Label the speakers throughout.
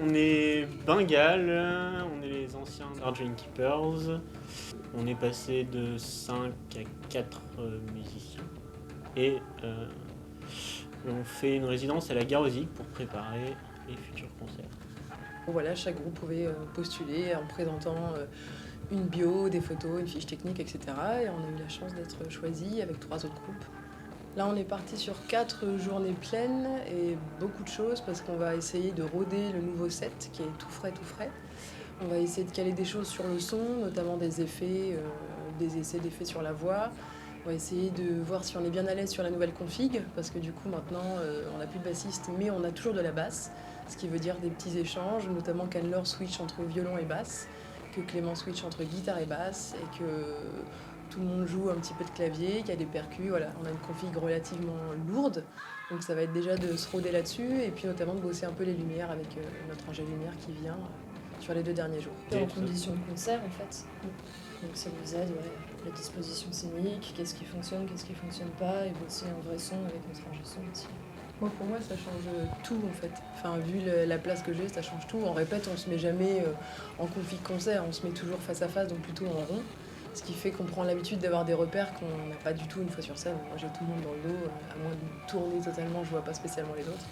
Speaker 1: On est Bengale, on est les anciens Argent Keepers. On est passé de 5 à 4 musiciens. Et on fait une résidence à la Garosique pour préparer les futurs concerts.
Speaker 2: Voilà, chaque groupe pouvait postuler en présentant une bio, des photos, une fiche technique, etc. Et on a eu la chance d'être choisi avec 3 autres groupes. Là, on est parti sur 4 journées pleines et beaucoup de choses parce qu'on va essayer de roder le nouveau set qui est tout frais, tout frais. On va essayer de caler des choses sur le son, notamment des effets, des essais d'effets sur la voix. On va essayer de voir si on est bien à l'aise sur la nouvelle config, parce que du coup maintenant on n'a plus de bassiste, mais on a toujours de la basse, ce qui veut dire des petits échanges, notamment qu'Anne-Laure switch entre violon et basse, que Clément switch entre guitare et basse, et que tout le monde joue un petit peu de clavier, qu'il y a des percus, voilà. On a une config relativement lourde, donc ça va être déjà de se roder là-dessus, et puis notamment de bosser un peu les lumières avec notre ingé lumière qui vient sur les 2 derniers jours.
Speaker 3: En conditions de concert en fait. Donc ça nous aide, la disposition scénique, qu'est-ce qui fonctionne pas, et bosser un vrai son avec notre ingé son aussi.
Speaker 2: Moi, pour moi, ça change tout en fait. Enfin, vu la place que j'ai, ça change tout. En répète, on se met jamais en config concert, on se met toujours face à face, donc plutôt en rond. Ce qui fait qu'on prend l'habitude d'avoir des repères qu'on n'a pas du tout une fois sur scène. Moi, j'ai tout le monde dans le dos, à moins de tourner totalement, je vois pas spécialement les autres.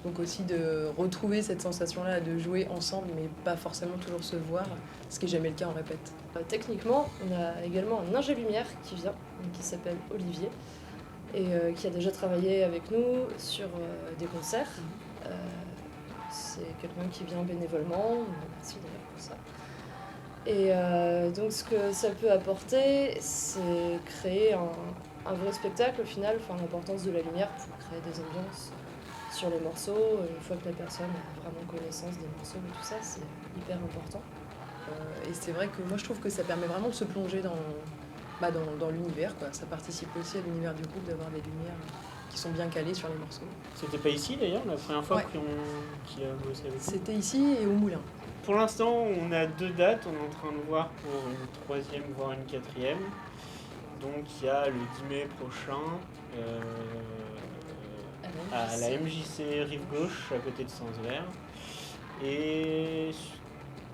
Speaker 2: Donc aussi de retrouver cette sensation-là de jouer ensemble, mais pas forcément toujours se voir, ce qui n'est jamais le cas en répète.
Speaker 3: Techniquement, on a également un ingé lumière qui vient, qui s'appelle Olivier, et qui a déjà travaillé avec nous sur des concerts. C'est quelqu'un qui vient bénévolement, merci d'ailleurs pour ça. Et donc ce que ça peut apporter, c'est créer un vrai spectacle au final, enfin l'importance de la lumière pour créer des ambiances sur les morceaux, une fois que la personne a vraiment connaissance des morceaux et tout ça, c'est hyper important.
Speaker 2: Et c'est vrai que moi je trouve que ça permet vraiment de se plonger dans l'univers, quoi. Ça participe aussi à l'univers du groupe d'avoir des lumières qui sont bien calées sur les morceaux.
Speaker 1: C'était pas ici d'ailleurs, la première fois
Speaker 2: Ouais.
Speaker 1: qu'il a bossé avec vous?
Speaker 2: C'était ici et au Moulin.
Speaker 1: Pour l'instant, on a 2 dates, on est en train de voir pour une 3e, voire une 4e. Donc il y a le 10 mai prochain à la MJC Rive Gauche, à côté de Sanzevert. Et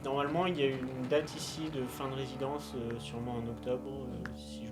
Speaker 1: normalement, il y a une date ici de fin de résidence, sûrement en octobre, si